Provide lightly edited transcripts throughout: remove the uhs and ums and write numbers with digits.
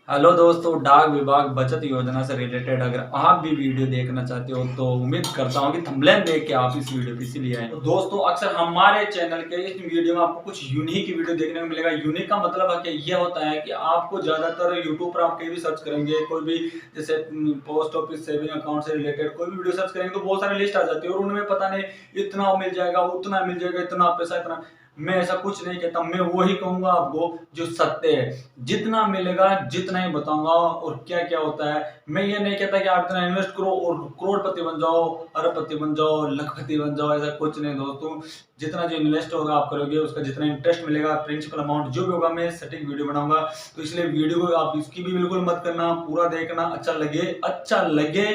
Hello दोस्तों, डाक विभाग बचत योजना से रिलेटेड अगर आप भी वीडियो देखना चाहते हो तो उम्मीद करता हूं कि थंबनेल देख के आप इस वीडियो को इसीलिए आए। तो दोस्तों, अक्सर हमारे चैनल के इस वीडियो में आपको कुछ यूनिक वीडियो देखने को मिलेगा। यूनिक का मतलब है कि ये होता है कि आपको ज्यादातर यूट्यूब पर आप कहीं भी सर्च करेंगे, कोई भी जैसे पोस्ट ऑफिस सेविंग अकाउंट से रिलेटेड कोई भी वीडियो सर्च करेंगे तो बहुत सारी लिस्ट आ जाती है और उनमें पता नहीं इतना मिल जाएगा, उतना मिल जाएगा, इतना पैसा, इतना। मैं ऐसा कुछ नहीं कहता, मैं वही कहूंगा आपको जो सत्य है। जितना मिलेगा जितना ही बताऊंगा और क्या क्या होता है। मैं ये नहीं कहता कि आप इतना इन्वेस्ट करो और करोड़पति बन जाओ, अरबपति बन जाओ, लखपति बन जाओ, ऐसा कुछ नहीं दोस्तों। जितना जो इन्वेस्ट होगा आप करोगे उसका जितना इंटरेस्ट मिलेगा, प्रिंसिपल अमाउंट जो भी होगा, मैं सटीक वीडियो बनाऊंगा। तो इसलिए वीडियो को आप इसकी भी बिल्कुल मत करना, पूरा देखना। अच्छा लगे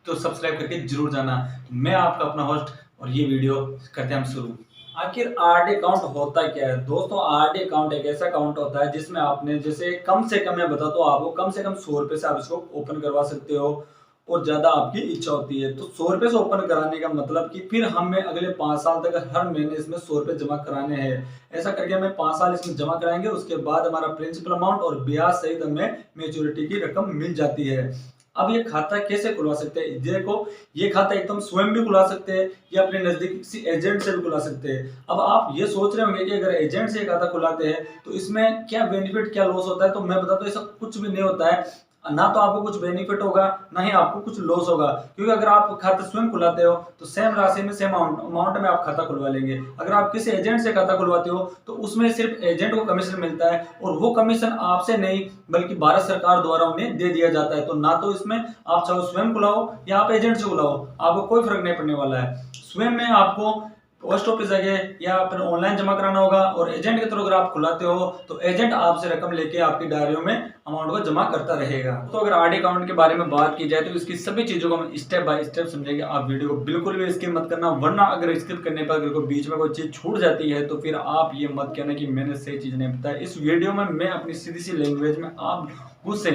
तो सब्सक्राइब करके जरूर जाना। मैं आपका अपना होस्ट और ये वीडियो करते हैं हम शुरू। आखिर आरडी अकाउंट होता क्या है दोस्तों? आरडी अकाउंट एक ऐसा अकाउंट होता है जिसमें आपने जैसे कम से कम, मैं बताता हूँ आपको, कम से कम 100 रुपए से आप इसको ओपन करवा सकते हो और ज्यादा आपकी इच्छा होती है तो 100 रुपए से ओपन कराने का मतलब कि फिर हमें अगले 5 साल तक हर महीने इसमें 100 रुपए जमा कराने हैं। ऐसा करके हमें 5 साल इसमें जमा कराएंगे, उसके बाद हमारा प्रिंसिपल अमाउंट और ब्याज सहित हमें मेच्योरिटी की रकम मिल जाती है। अब ये खाता कैसे खुलवा सकते हैं? देखो, ये खाता एकदम स्वयं भी खुला सकते हैं या अपने नजदीक किसी एजेंट से भी खुला सकते हैं। अब आप ये सोच रहे होंगे कि अगर एजेंट से खाता खुलाते हैं तो इसमें क्या बेनिफिट, क्या लॉस होता है? तो मैं बताता हूँ, ऐसा कुछ भी नहीं होता है। ना तो आपको कुछ बेनिफिट होगा, ना ही आपको कुछ लॉस होगा, क्योंकि अगर आप खाता स्वयं खुलाते हो तो सेम राशि में, सेम अमाउंट में आप खाता खुलवा लेंगे। अगर आप किसी एजेंट से खाता खुलवाते हो तो उसमें सिर्फ एजेंट को कमीशन मिलता है और वो कमीशन आपसे नहीं बल्कि भारत सरकार द्वारा उन्हें दे दिया जाता है। तो ना तो इसमें आप चाहे स्वयं खुलाओ या आप एजेंट से खुलाओ, आपको कोई फर्क नहीं पड़ने वाला है। स्वयं में आपको पोस्ट ऑफिस जगह या फिर ऑनलाइन जमा कराना होगा और एजेंट के थ्रू अगर आप खुलाते हो तो एजेंट आपसे रकम लेके आपकी डायरियों में अमाउंट को जमा करता रहेगा। तो अगर आरडी अकाउंट के बारे में बात की जाए तो इसकी सभी चीजों को हम स्टेप बाय स्टेप समझेंगे। आप वीडियो को बिल्कुल भी स्किप मत करना, वरना अगर स्किप करने पर अगर बीच में कोई चीज छूट जाती है तो फिर आप ये मत कहना कि मैंने सही चीज नहीं बताया। इस वीडियो में मैं अपनी सीधी सी लैंग्वेज में आप उससे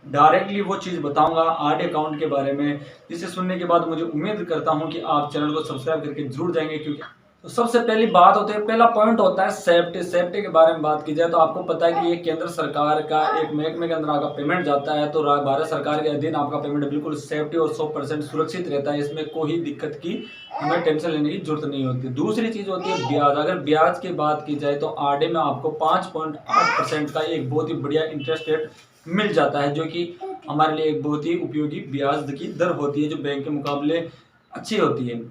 डायरेक्टली वो चीज बताऊंगा आरडी अकाउंट के बारे में, जिसे सुनने के बाद मुझे उम्मीद करता हूं कि आप चैनल को सब्सक्राइब करके जरूर जाएंगे। क्योंकि तो सबसे पहली बात होती है, पहला पॉइंट होता है सेफ्टी। सेफ्टी के बारे में बात की जाए तो आपको पता है कि ये केंद्र सरकार का एक महकमे के अंदर आपका पेमेंट जाता है, तो भारत सरकार के अधीन आपका पेमेंट बिल्कुल सेफ्टी और 100% सुरक्षित रहता है। इसमें कोई दिक्कत की हमें टेंशन लेने की जरूरत नहीं होती। दूसरी चीज होती है ब्याज। अगर ब्याज की बात की जाए तो आरडी में आपको 5.8% का एक बहुत ही बढ़िया इंटरेस्ट रेट मिल जाता है, जो कि हमारे लिए एक बहुत ही उपयोगी ब्याज की दर होती है, जो बैंक के मुकाबले अच्छी होती है।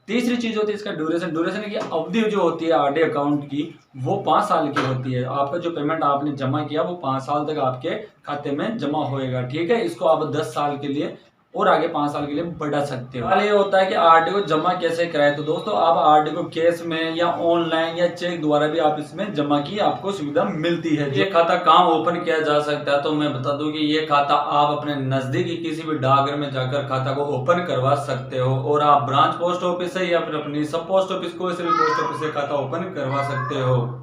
तीसरी चीज होती है इसका ड्यूरेशन। ड्यूरेशन की अवधि जो होती है आरडी अकाउंट की, वो 5 साल की होती है। आपका जो पेमेंट आपने जमा किया वो 5 साल तक आपके खाते में जमा होएगा, ठीक है। इसको आप 10 साल के लिए और आगे 5 साल के लिए बढ़ा सकते हो। सवाल ये होता है कि आरडी को जमा कैसे कराए? तो दोस्तों, आप आरडी को कैश में या ऑनलाइन या चेक द्वारा भी आप इसमें जमा की आपको सुविधा मिलती है। ये खाता कहाँ ओपन किया जा सकता है? तो मैं बता दूं कि ये खाता आप अपने नजदीकी किसी भी डाकघर में जाकर खाता को ओपन करवा सकते हो और आप ब्रांच पोस्ट ऑफिस से या फिर अपनी सब पोस्ट ऑफिस, कोई से भी पोस्ट ऑफिस से खाता ओपन करवा सकते हो।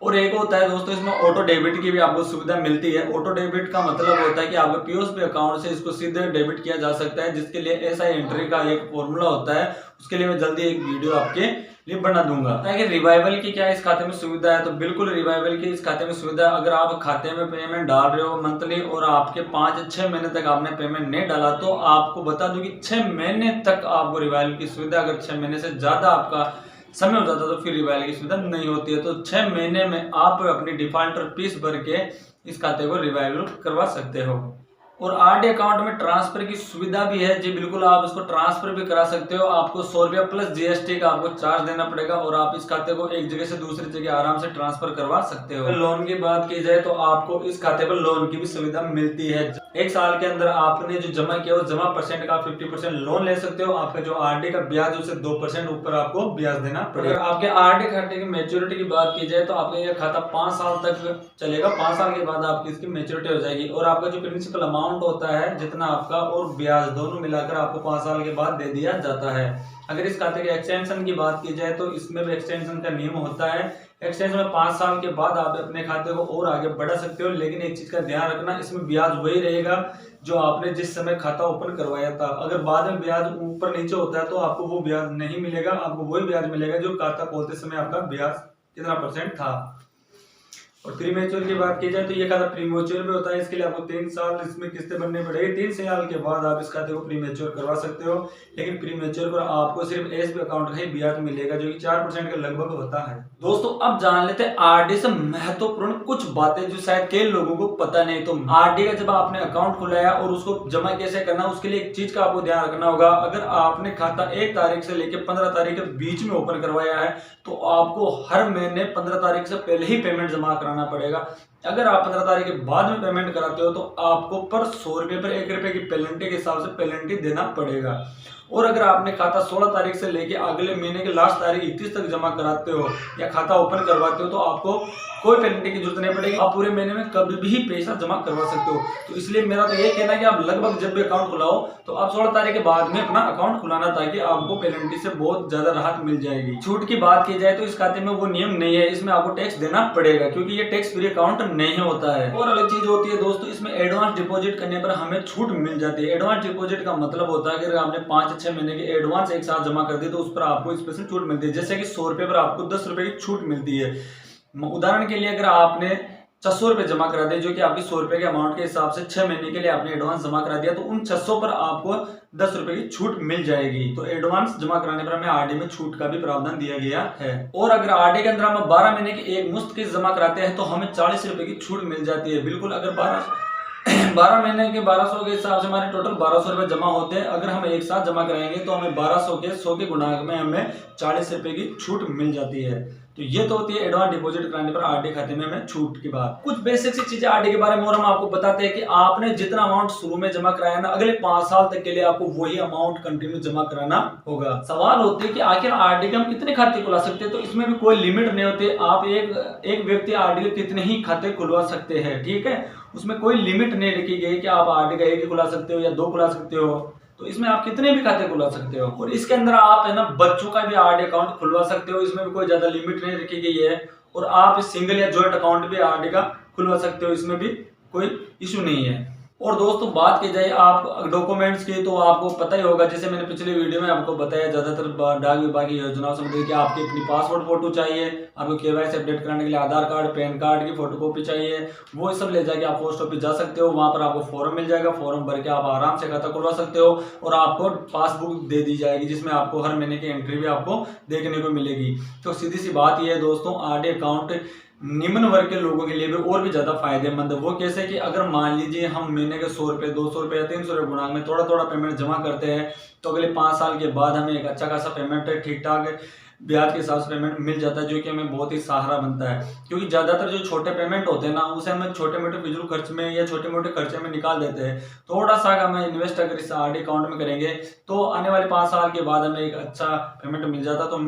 और एक होता है दोस्तों, इसमें ऑटो डेबिट की भी आपको सुविधा मिलती है। ऑटो डेबिट का मतलब होता है कि आपके पीओएसबी अकाउंट से इसको सीधे डेबिट किया जा सकता है, जिसके लिए एसआई एंट्री का एक फॉर्मूला होता है। उसके लिए मैं जल्दी एक वीडियो आपके लिए बना दूंगा। ताकि रिवाइवल की क्या इस खाते में सुविधा है? तो बिल्कुल रिवाइवल की इस खाते में सुविधा है। अगर आप खाते में पेमेंट डाल रहे हो मंथली और आपके 5-6 महीने तक आपने पेमेंट नहीं डाला तो आपको बता दूं कि 6 महीने तक आपको रिवाइवल की सुविधा, अगर 6 महीने से ज्यादा आपका समय हो जाता तो फिर रिवाइवल की सुविधा नहीं होती है। तो 6 महीने में आप अपनी डिफॉल्टर फीस भर के इस खाते को रिवाइवल करवा सकते हो। और आरडी अकाउंट में ट्रांसफर की सुविधा भी है जी, बिल्कुल आप इसको ट्रांसफर भी करा सकते हो। आपको 100 रुपया प्लस जीएसटी का आपको चार्ज देना पड़ेगा और आप इस खाते को एक जगह से दूसरी जगह आराम से ट्रांसफर करवा सकते हो। लोन की बात की जाए तो आपको इस खाते पर लोन की भी सुविधा मिलती है। एक साल के अंदर आपने जो जमा किया वो जमा परसेंट का 50% लोन ले सकते हो। आपका जो आरडी का ब्याज उससे 2% ऊपर आपको ब्याज देना पड़ेगा। आपके आरडी खाते की मेच्योरिटी की बात की जाए तो आपका यह खाता 5 साल तक चलेगा। 5 साल के बाद आपकी इसकी मेच्योरिटी हो जाएगी और आपका जो प्रिंसिपल अमाउंट होता है जितना आपका और ब्याज दोनों मिलाकर आपको 5 साल के बाद दे दिया जाता है। अगर इस खाते के एक्सटेंशन की बात की जाए तो इसमें भी एक्सटेंशन का नियम होता है। एक्सटेंशन में 5 साल के बाद आप अपने खाते को और आगे बढ़ा सकते हो, लेकिन एक चीज का ध्यान रखना, इसमें ब्याज वही रहेगा जो आपने जिस समय खाता ओपन करवाया था। अगर बाद में ब्याज ऊपर नीचे होता है तो आपको वो ब्याज नहीं मिलेगा, आपको वही ब्याज मिलेगा जो खाता खोलते समय आपका ब्याज कितना परसेंट था। और प्रीमेच्योर की बात की जाए तो ये खाता प्रीमेच्योर में होता है, इसके लिए आपको 3 साल इसमें किस्तें भरनी पड़ेगी। 3 साल के बाद आप इस खाते को प्रीमेच्योर करवा सकते हो, लेकिन प्रीमेच्योर पर आपको सिर्फ एसबी अकाउंट का ही ब्याज मिलेगा जो कि 4% के लगभग होता है। दोस्तों अब जान लेते हैं आरडी से महत्वपूर्ण कुछ बातें जो शायद कई लोगों को पता नहीं। तो आरडी का जब आपने अकाउंट खुलाया और उसको जमा कैसे करना, उसके लिए एक चीज का आपको ध्यान रखना होगा। अगर आपने खाता 1 तारीख से लेकर 15 तारीख के बीच में ओपन करवाया है तो आपको हर महीने 15 तारीख से पहले ही पेमेंट जमा कराना पड़ेगा। अगर आप 15 तारीख के बाद में पेमेंट कराते हो तो आपको पर 100 रुपए पर 1 रुपए की पेनल्टी के हिसाब से पेनल्टी देना पड़ेगा। और अगर आपने खाता 16 तारीख से लेके अगले महीने के लास्ट तारीख 31 तक जमा कराते हो या खाता ओपन करवाते हो तो आपको कोई पेनल्टी की जरूरत नहीं पड़ेगी। आप पूरे महीने में कभी भी पैसा जमा करवा सकते हो। तो इसलिए मेरा तो ये कहना है कि आप लगभग जब भी अकाउंट खुलाओ तो आप 16 तारीख के बाद में अपना अकाउंट खुलाना, ताकि आपको पेनल्टी से बहुत ज्यादा राहत मिल जाएगी। छूट की बात की जाए तो इस खाते में वो नियम नहीं है, इसमें आपको टैक्स देना पड़ेगा क्योंकि ये टैक्स फ्री अकाउंट नहीं होता है। और अलग चीज होती है दोस्तों, इसमें एडवांस डिपॉजिट करने पर हमें छूट मिल जाती है। एडवांस डिपॉजिट का मतलब होता है कि अगर आपने 5-6 महीने के एडवांस एक साथ जमा कर दी तो उस पर आपको स्पेशल छूट मिलती है। जैसे कि 100 रुपए पर आपको 10 रुपए की छूट मिलती है। उदाहरण के लिए अगर आपने 600 रुपए जमा करा दिए जो कि आपकी 100 रुपए के अमाउंट के हिसाब से 6 महीने के लिए आपने एडवांस जमा करा दिया तो उन 600 पर आपको 10 रुपए की छूट मिल जाएगी। तो एडवांस जमा कराने पर हमें आरडी में छूट का भी प्रावधान दिया गया है। और अगर आरडी के अंदर हम 12 महीने की एक मुश्त किस्त जमा कराते हैं तो हमें 40 रुपए की छूट मिल जाती है। बिल्कुल, अगर 12 महीने के 1200 के हिसाब से हमारे टोटल 1200 रुपए जमा होते हैं। अगर हम एक साथ जमा कराएंगे तो हमें 1200 के 100 के गुणांक में हमें 40 रुपए की छूट मिल जाती है। तो ये तो होती है एडवांस डिपॉजिट कराने पर आरडी खाते में हमें छूट की बात। कुछ बेसिक सी चीजें आरडी के बारे में और हम आपको बताते हैं कि आपने जितना अमाउंट शुरू में जमा कराया ना, अगले 5 साल तक के लिए आपको वही अमाउंट कंटिन्यू जमा कराना होगा। सवाल होते हैं कि आखिर आरडी के हम कितने खाते खुला सकते हैं, तो इसमें भी कोई लिमिट नहीं होती। आप एक व्यक्ति आरडी के कितने ही खाते खुलवा सकते हैं, ठीक है। उसमें कोई लिमिट नहीं रखी गई कि आप आरडी का 1 ही खुला सकते हो या 2 खुला सकते हो। तो इसमें आप कितने भी खाते खुला सकते हो। और इसके अंदर आप है ना बच्चों का भी आरडी अकाउंट खुलवा सकते हो, इसमें भी कोई ज्यादा लिमिट नहीं रखी गई है। और आप सिंगल या जॉइंट अकाउंट भी आरडी का खुलवा सकते हो, इसमें भी कोई इशू नहीं है। और दोस्तों बात की जाए आप डॉक्यूमेंट्स की तो आपको पता ही होगा, जैसे मैंने पिछले वीडियो में आपको बताया, ज्यादातर डाक विभाग की योजनाओं से मतलब कि आपकी अपनी पासपोर्ट फोटो चाहिए, आपको केवाईसी अपडेट कराने के लिए आधार कार्ड, पैन कार्ड की फोटोकॉपी चाहिए, वो सब ले जाके आप पोस्ट ऑफिस जा सकते हो। वहां पर आपको फॉर्म मिल जाएगा, फॉर्म भर के आप आराम से खाता खुलवा सकते हो और आपको पासबुक दे दी जाएगी जिसमें आपको हर महीने की एंट्री भी आपको देखने को मिलेगी। तो सीधी सी बात यह है दोस्तों, आरडी अकाउंट निम्न वर्ग के लोगों के लिए भी और भी ज्यादा फायदेमंद है। वो कैसे कि अगर मान लीजिए हम महीने के 100 रुपए, 200 रुपए या 300 रुपए गुणांक में थोड़ा थोड़ा पेमेंट जमा करते हैं तो अगले 5 साल के बाद हमें एक अच्छा खासा पेमेंट ठीक ठाक ब्याज के हिसाब से पेमेंट मिल जाता है, जो कि हमें बहुत ही सहारा बनता है। क्योंकि ज्यादातर जो छोटे पेमेंट होते हैं ना, उसे हम छोटे मोटे फिजूल खर्च में या छोटे मोटे खर्चे में निकाल देते हैं। थोड़ा सा हमें इन्वेस्ट अगर इस आरडी अकाउंट में करेंगे तो आने वाले 5 साल के बाद हमें एक अच्छा पेमेंट मिल जाता। तो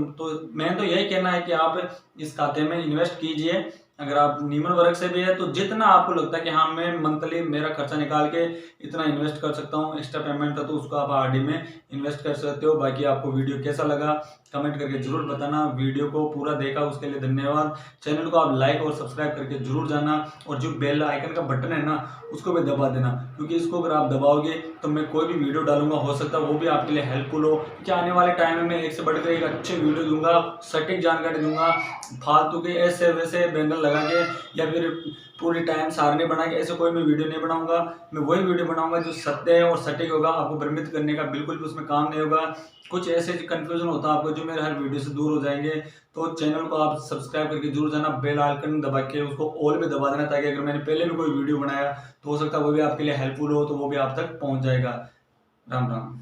मैं तो यही कहना है कि आप इस खाते में इन्वेस्ट कीजिए। अगर आप निम्न वर्ग से भी है तो जितना आपको लगता है कि हाँ मैं मंथली मेरा खर्चा निकाल के इतना इन्वेस्ट कर सकता हूँ, एक्स्ट्रा पेमेंट है, तो उसको आप आरडी में इन्वेस्ट कर सकते हो। बाकी आपको वीडियो कैसा लगा कमेंट करके जरूर बताना। वीडियो को पूरा देखा उसके लिए धन्यवाद। चैनल को आप लाइक और सब्सक्राइब करके जरूर जाना और जो बेल आइकन का बटन है ना उसको भी दबा देना, क्योंकि इसको अगर आप दबाओगे तो मैं कोई भी वीडियो डालूंगा हो सकता है वो भी आपके लिए हेल्पफुल हो। क्योंकि आने वाले टाइम में मैं एक से बढ़कर एक अच्छे वीडियो दूंगा, सटीक जानकारी दूंगा। फालतू के ऐसे वैसे बैंगल लगा के या फिर पूरी टाइम सारणी बना के ऐसे कोई मैं वीडियो नहीं बनाऊंगा। मैं वही वीडियो बनाऊंगा जो सत्य है और सटीक होगा। आपको भ्रमित करने का बिल्कुल भी उसमें काम नहीं होगा। कुछ ऐसे कंफ्यूजन होता है आपको जो मेरे हर वीडियो से दूर हो जाएंगे। तो चैनल को आप सब्सक्राइब करके जरूर जाना, बेल आइकन दबा के उसको ऑल में दबा देना, ताकि अगर मैंने पहले भी कोई वीडियो बनाया तो हो सकता है वो भी आपके लिए हेल्पफुल हो, तो वो भी आप तक पहुंच जाएगा। राम राम।